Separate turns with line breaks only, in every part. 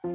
We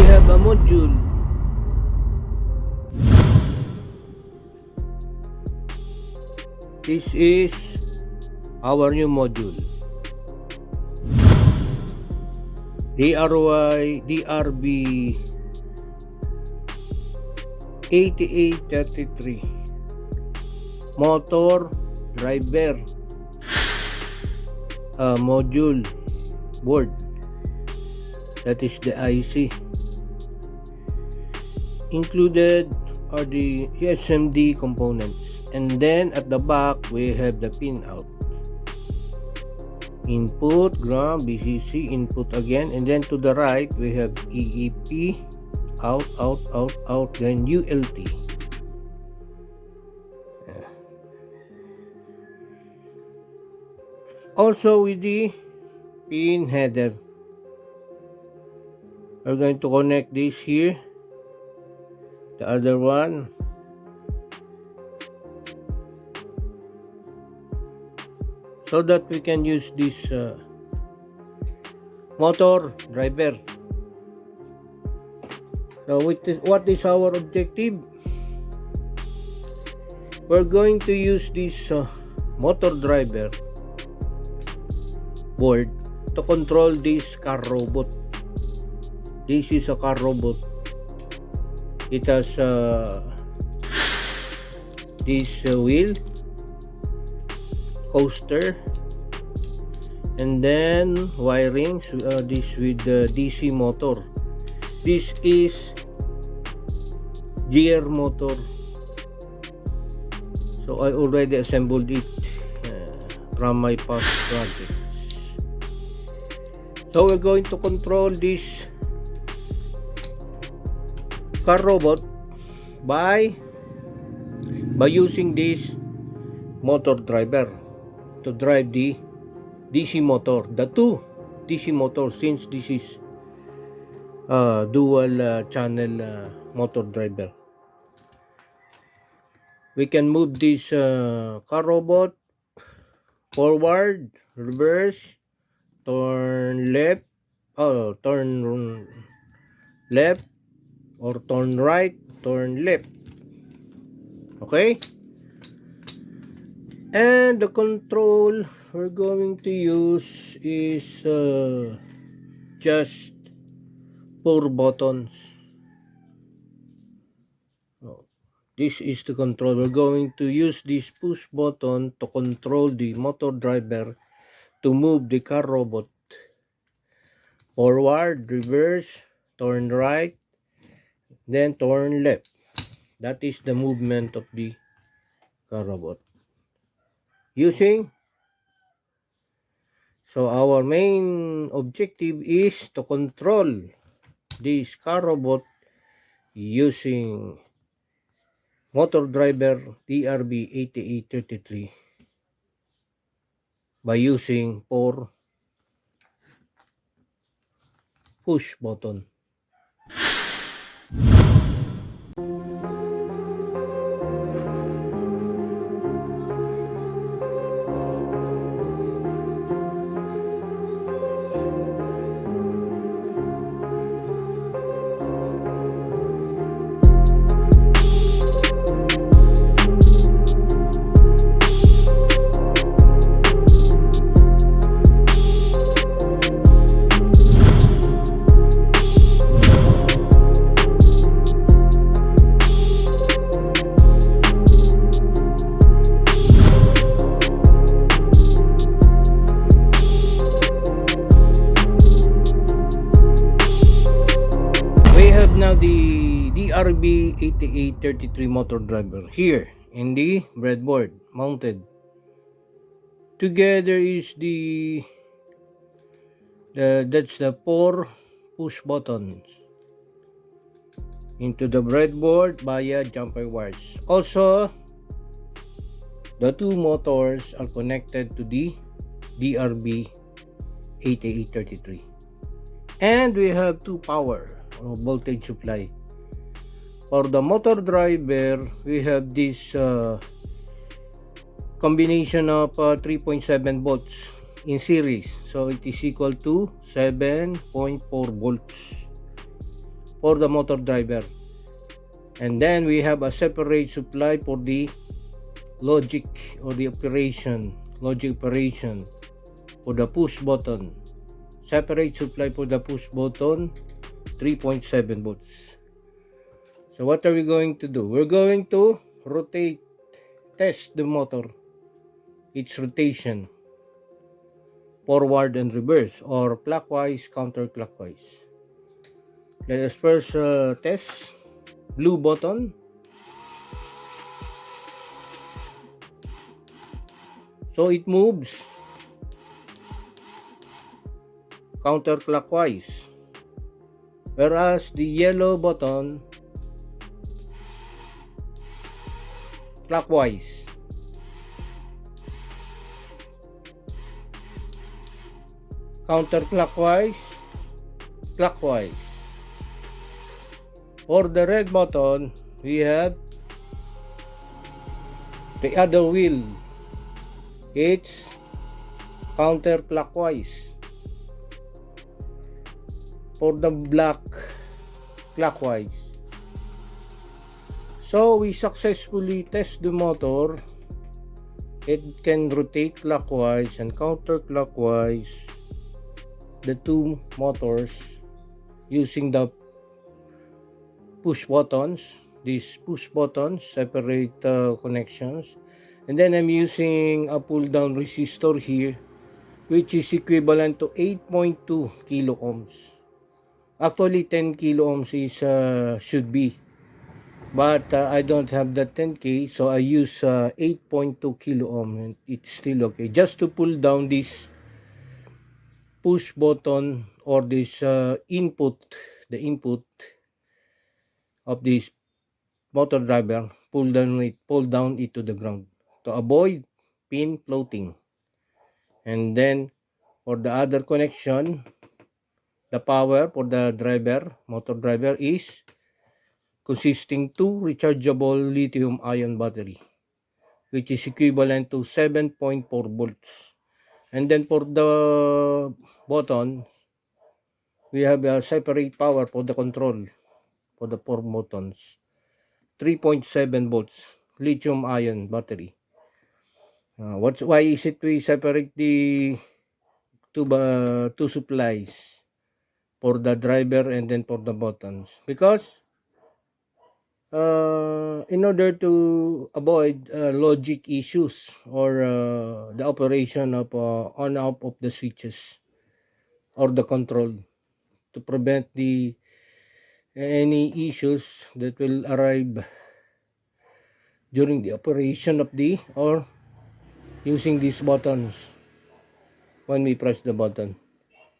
have a module. This is our new module. DRB 8833 motor driver module board. That is the IC. Included are the SMD components, and then at the back we have the pin out, input, ground, VCC, input again, and then to the right we have EEP, out, then ULT. Also with the pin header, we're going to connect this here, the other one, so that we can use this motor driver. So what is our objective? We're going to use this motor driver board to control this car robot. This is a car robot. It has this wheel, coaster, and then wirings. This with the DC motor. This is gear motor. So I already assembled it from my past projects. So we're going to control this car robot by using this motor driver to drive the DC motor, the two DC motors, since this is dual channel motor driver. We can move this car robot forward, reverse, turn left, turn left, or turn right, turn left. Okay? And the control we're going to use is just 4 buttons. This is the control. We're going to use this push button to control the motor driver to move the car robot forward, reverse, turn right, then turn left. That is the movement of the car robot. So our main objective is to control this car robot using motor driver DRB 8833 by using 4 push button. the DRB 8833 motor driver here in the breadboard mounted. Together is that's the 4 push buttons into the breadboard via jumper wires. Also, the 2 motors are connected to the DRB 8833. And we have 2 power or voltage supply. For the motor driver, we have this combination of 3.7 volts in series. So it is equal to 7.4 volts for the motor driver. And then we have a separate supply for the logic or the logic operation for the push button. Separate supply for the push button, 3.7 volts. So what are we going to do? We're going to test the motor, its rotation, forward and reverse, or clockwise, counterclockwise. Let us first test blue button. So it moves counterclockwise, whereas the yellow button clockwise. Counterclockwise, clockwise. For the red button, we have the other wheel. It's counterclockwise. For the black, clockwise. So we successfully test the motor. It can rotate clockwise and counterclockwise the 2 motors using the push buttons. These push buttons separate connections, and then I'm using a pull down resistor here, which is equivalent to 8.2 kilo ohms. Actually 10 kilo ohms is should be, but I don't have that 10k, so I use 8.2 kilo ohm, and it's still okay just to pull down this push button or this input, the input of this motor driver, pull down it to the ground to avoid pin floating. And then for the other connection, the power for the motor driver is consisting 2 rechargeable lithium-ion battery, which is equivalent to 7.4 volts. And then for the button, we have a separate power for the control for the 4 buttons, 3.7 volts lithium-ion battery. Why is it we separate the two supplies for the driver and then for the buttons? Because in order to avoid logic issues or the operation of on off of the switches or the control, to prevent any issues that will arrive during the operation of or using these buttons when we press the button,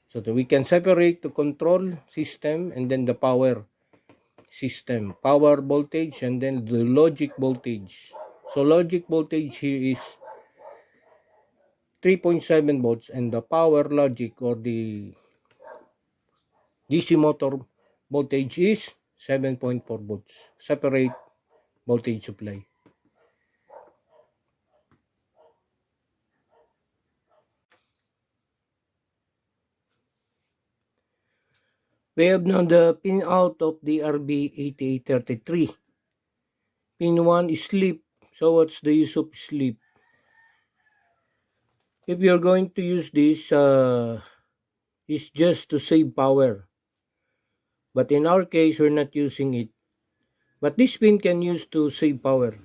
so that we can separate the control system and then the power system, power voltage, and then the logic voltage. So logic voltage here is 3.7 volts, and the power logic or the DC motor voltage is 7.4 volts. Separate voltage supply. We have now the pin out of the RB8833. Pin 1 is sleep. So what's the use of sleep? If you're going to use this, it's just to save power. But in our case, we're not using it. But this pin can use to save power.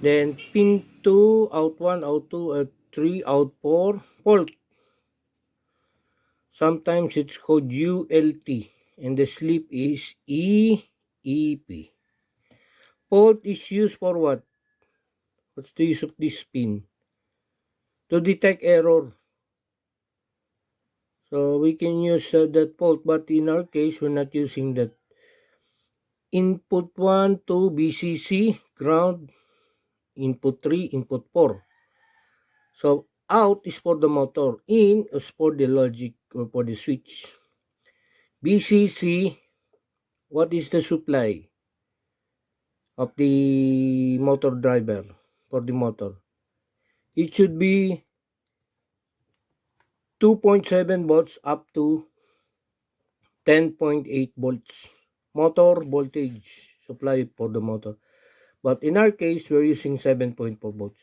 Then pin 2, out 1, out 2, out 3, out 4, fault. Sometimes it's called ULT. And the sleep is ELT. EP. Port is used for what? What's the use of this pin? To detect error. So we can use that port, but in our case, we're not using that. Input 1 to VCC, ground, input 3, input 4. So out is for the motor, in is for the logic or for the switch. VCC, what is the supply of the motor driver for the motor? It should be 2.7 volts up to 10.8 volts. Motor voltage supply for the motor. But in our case, we're using 7.4 volts.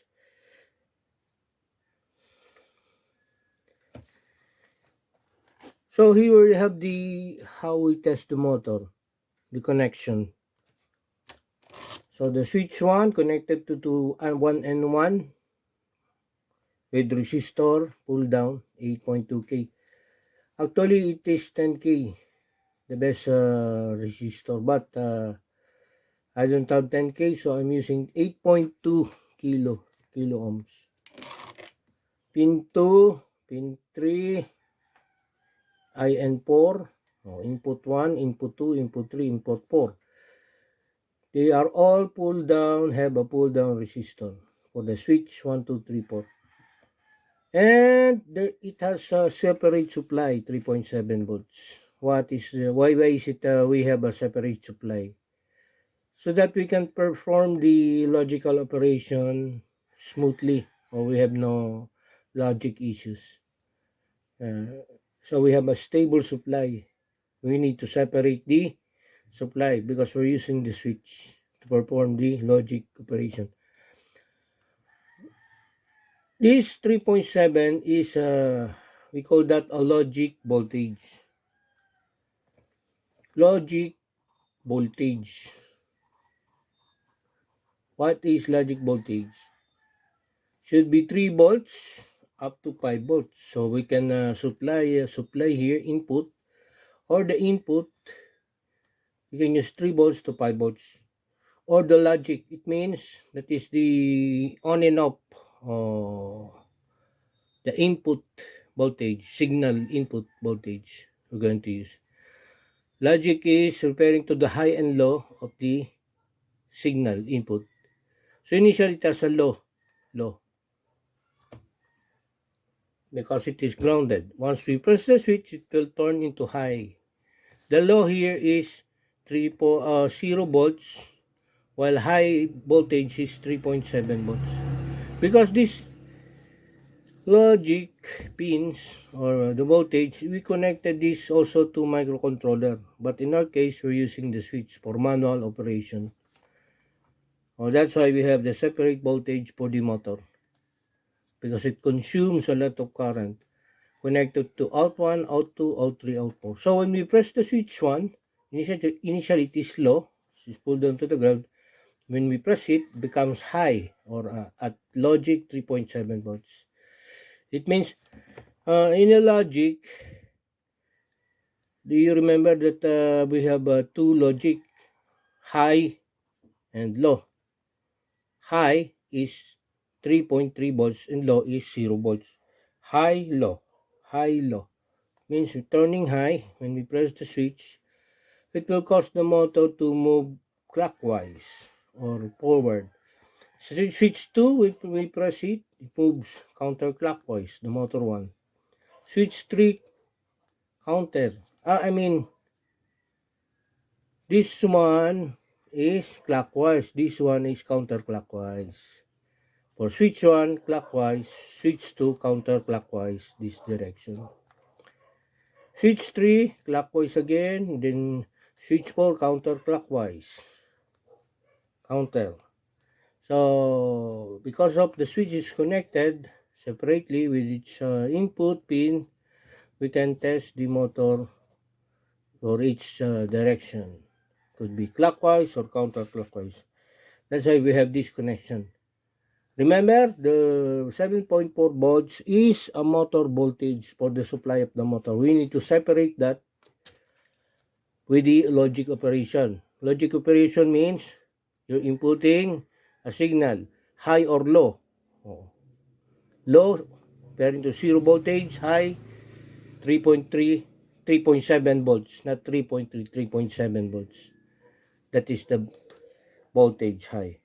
So here we have the how we test the motor, the connection. So the switch 1 connected to 1 and 1 with resistor pull down 8.2K. Actually, it is 10K, the best resistor, but I don't have 10K, so I'm using 8.2 kilo ohms. Pin 2, pin 3, IN4, input 1, input 2, input 3, input 4. They are all pull down, have a pull down resistor for the switch 1, 2, 3, 4. And there, it has a separate supply 3.7 volts. Why is it we have a separate supply? So that we can perform the logical operation smoothly, or we have no logic issues. So we have a stable supply. We need to separate the supply because we're using the switch to perform the logic operation. This 3.7 is we call that a logic voltage. Logic voltage. What is logic voltage? Should be 3 volts up to 5 volts. So we can supply here input, or the input you can use 3 volts to 5 volts. Or the logic, it means that is the on and off the input voltage, signal input voltage we're going to use. Logic is referring to the high and low of the signal input. So initially it has a low because it is grounded. Once we press the switch, it will turn into high. The low here is 0 volts, while high voltage is 3.7 volts. Because this logic pins or the voltage, we connected this also to microcontroller, but in our case we're using the switch for manual operation. That's why we have the separate voltage for the motor, because it consumes a lot of current connected to out 1, out 2, out 3, out 4. So when we press the switch 1, initially it is low, it's pulled down to the ground. When we press it, becomes high, or at logic 3.7 volts. It means in a logic, do you remember that we have two logic, high and low? High is 3.3 volts and low is 0 volts. High, low means turning high. When we press the switch, it will cause the motor to move clockwise or forward. Switch 2, if we press it, it moves counterclockwise, the motor 1. Switch 3, this one is clockwise, this one is counterclockwise. For switch 1, clockwise, switch 2, counterclockwise, this direction. Switch 3, clockwise again, then switch 4, counterclockwise. Counter. So, because of the switch is connected separately with its input pin, we can test the motor for each direction. Could be clockwise or counterclockwise. That's why we have this connection. Remember, the 7.4 volts is a motor voltage for the supply of the motor. We need to separate that with the logic operation. Logic operation means you're inputting a signal, high or low. Oh. Low, referring to zero voltage, high, 3.3, 3.7 volts, not 3.3, 3.7 volts. That is the voltage high.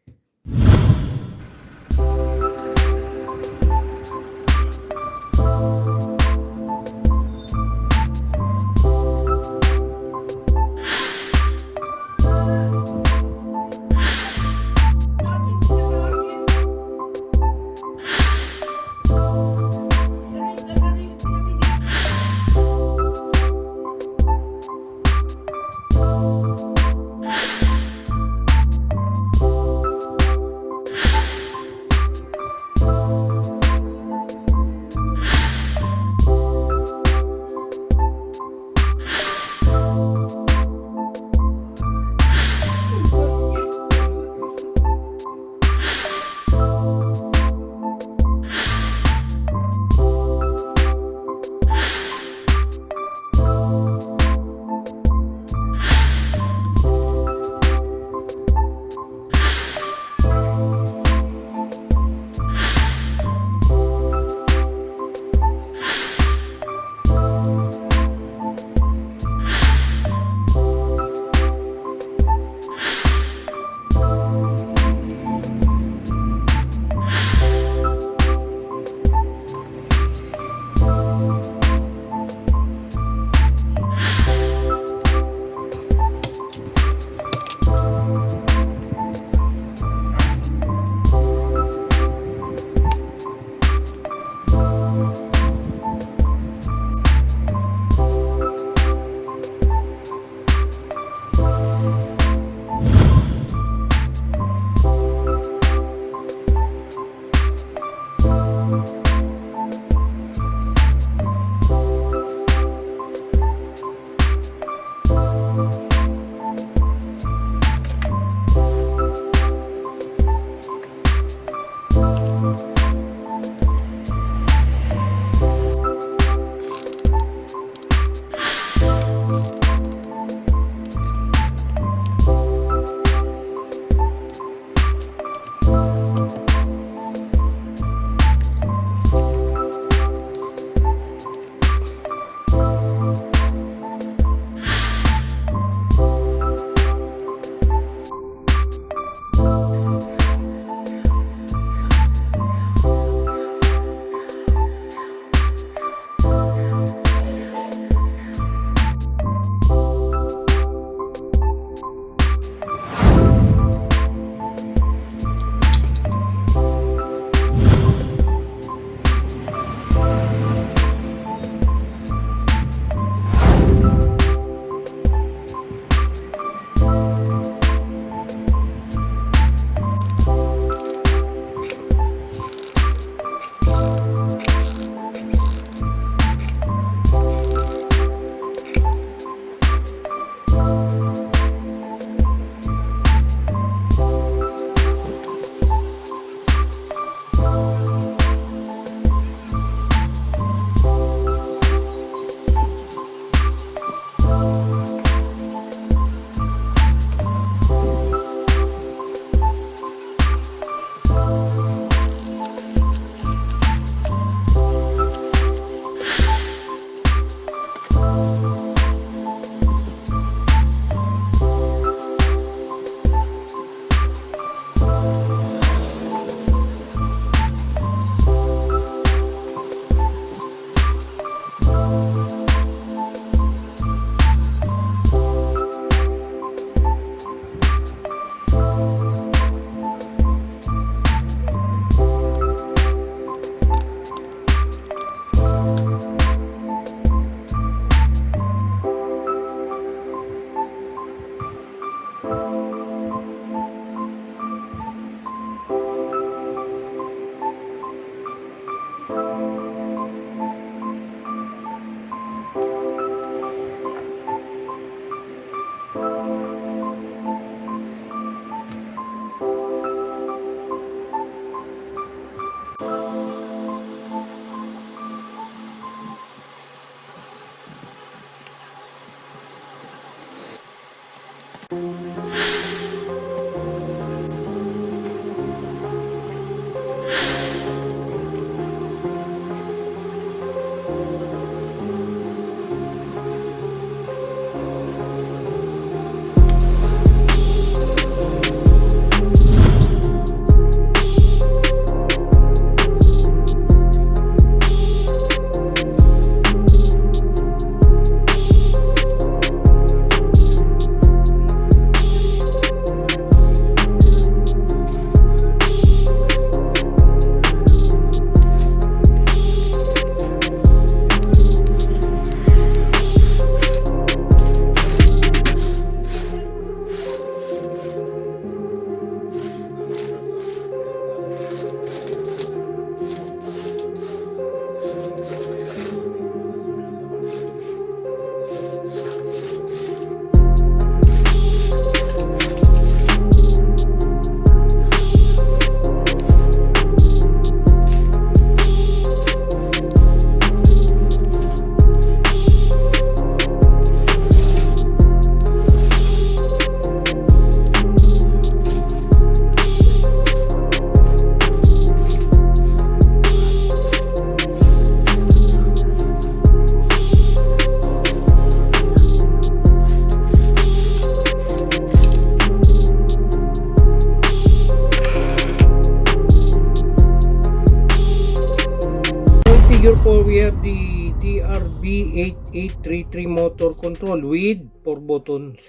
here po we have the DRB8833 motor control with 4 buttons.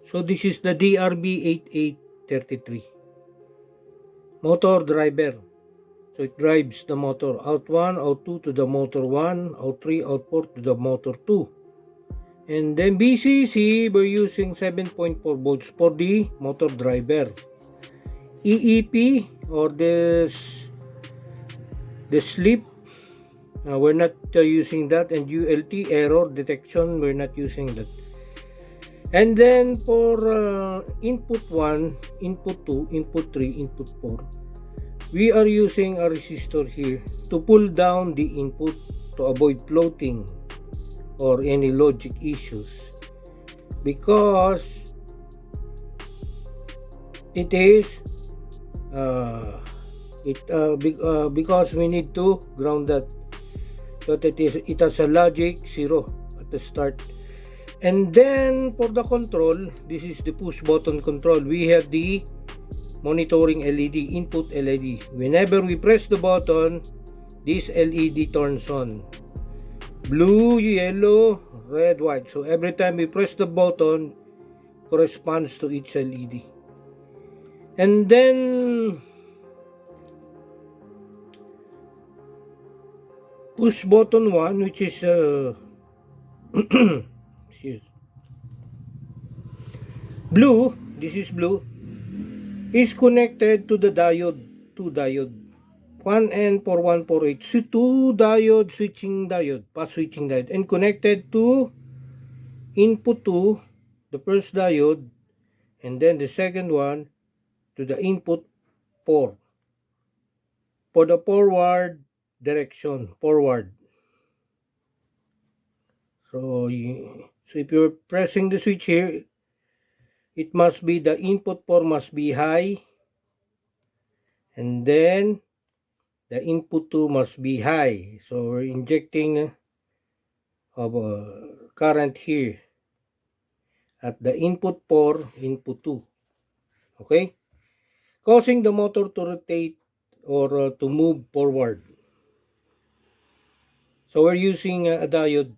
So this is the DRB8833 motor driver. So it drives the motor out 1, out 2 to the motor 1, out 3, out 4 to the motor 2. And then BCC, we're using 7.4 volts for the motor driver. EEP or the sleep, we're not using that. And ULT, error detection, we're not using that. And then for input 1, input 2, input 3, input 4, we are using a resistor here to pull down the input to avoid floating or any logic issues, because it is because we need to ground that, so that it has a logic 0 at the start. And then for the control, this is the push button control. We have the monitoring LED, input LED. Whenever we press the button, this LED turns on. Blue, yellow, red, white. So every time we press the button, corresponds to each LED. And then push button 1, which is blue, this is blue, is connected to the diode, 2 diode, 1N4148, so 2 diode switching diode, pass switching diode, and connected to input 2, the first diode, and then the second one to the input 4 for the forward direction, forward. So if you're pressing the switch here, it must be, the input 4 must be high, and then the input 2 must be high. So we're injecting current here at the input 4, input 2. Okay? Causing the motor to rotate or to move forward. So we're using a diode.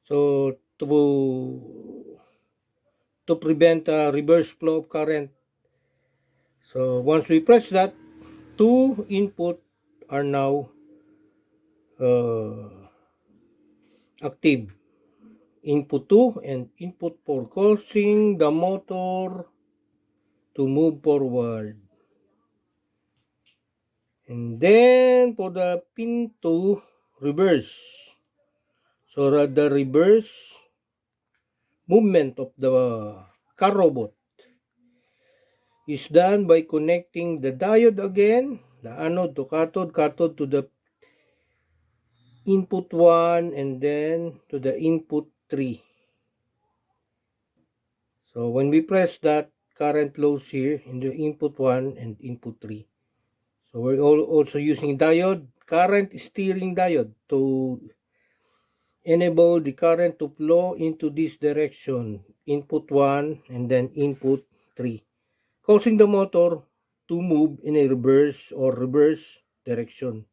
So to prevent a reverse flow of current. So once we press that, 2 input are now active. Input 2 and input 4, causing the motor to move forward. And then for the pin 2, reverse. So the reverse movement of the car robot is done by connecting the diode again, the anode to cathode, cathode to the input 1, and then to the input 3. So when we press that, current flows here in the input 1 and input 3. So we're also using diode, current steering diode, to enable the current to flow into this direction, input 1 and then input 3, causing the motor to move in a reverse direction,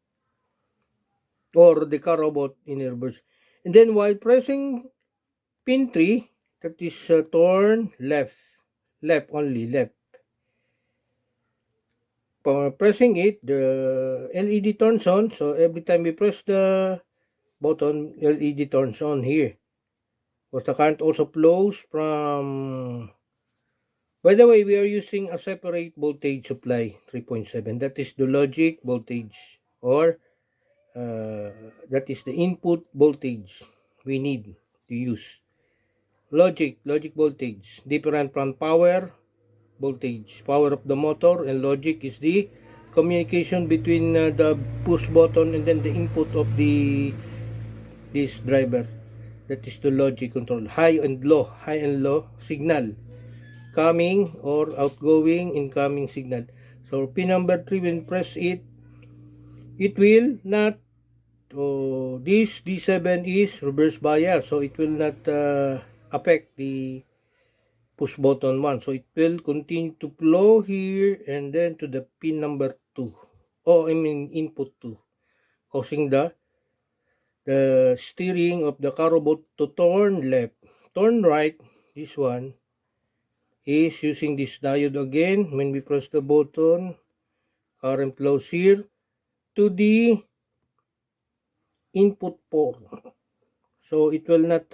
or the car robot in a reverse. And then while pressing pin 3, that is turn left only, left. Pressing it, the LED turns on. So every time we press the button, LED turns on here. Because the current also flows from, by the way, we are using a separate voltage supply, 3.7. That is the logic voltage, or that is the input voltage we need to use. Logic voltage, different from power voltage. Power of the motor, and logic is the communication between the push button and then the input of this driver. That is the logic control. High and low signal, coming or outgoing, incoming signal. So pin number 3, when press it will not, this D7 is reverse bias, so it will not affect the push button 1. So it will continue to flow here and then to the pin number 2. input 2, causing the steering of the car robot to turn left, turn right. This one is using this diode again. When we press the button, current flows here to the input 4. So it will not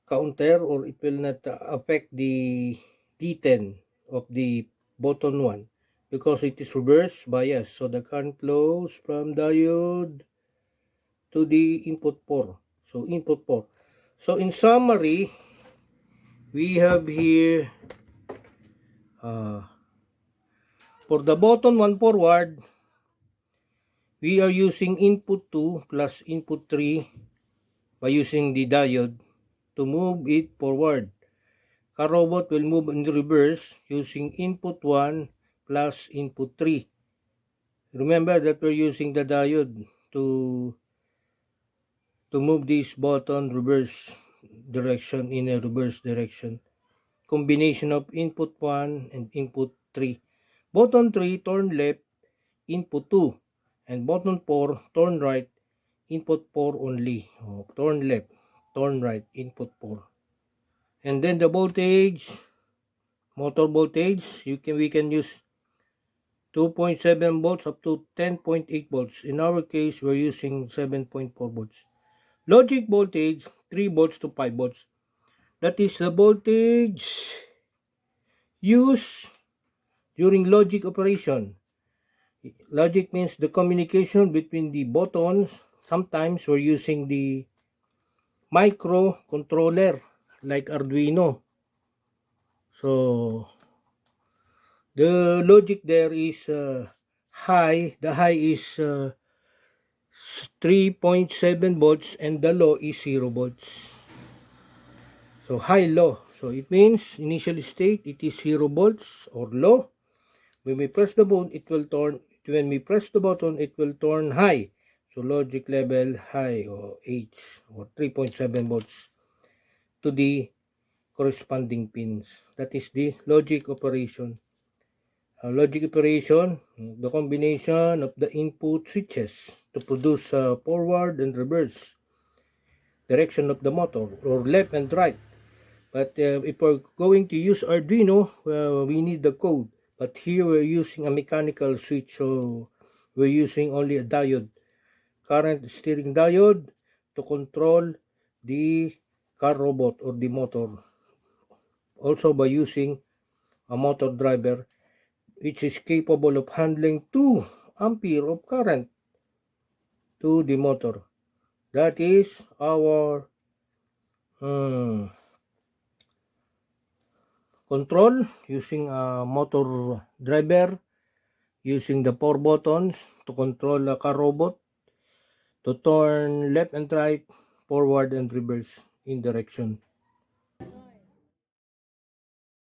counter, or it will not affect the D10 of the button 1 because it is reverse bias. So the current flows from diode to the input 4. So input 4. So in summary, we have here for the button 1 forward, we are using input 2 plus input 3 by using the diode to move it forward. Car robot will move in reverse using input 1 plus input 3. Remember that we're using the diode to move this button reverse direction, in a reverse direction. Combination of input 1 and input 3. Button 3 turn left, input 2, and button 4 turn right, input 4 only. Turn left, turn right, input 4. And then the voltage, motor voltage, we can use 2.7 volts up to 10.8 volts. In our case, we're using 7.4 volts. Logic voltage, 3 volts to 5 volts. That is the voltage used during logic operation. Logic means the communication between the buttons. Sometimes we're using the microcontroller like Arduino. So the logic there is high. The high is 3.7 volts and the low is 0 volts. So high, low. So it means initial state, it is 0 volts or low. When we press the button, it will turn. When we press the button, it will turn high. So logic level high, or H, or 3.7 volts to the corresponding pins. That is the logic operation. Logic operation, the combination of the input switches to produce forward and reverse direction of the motor, or left and right. But if we're going to use Arduino, we need the code. But here we're using a mechanical switch, so we're using only a diode, current steering diode, to control the car robot or the motor. Also by using a motor driver, which is capable of handling 2 ampere of current to the motor. That is our control using a motor driver, using the 4 buttons to control a car robot to turn left and right, forward and reverse in direction.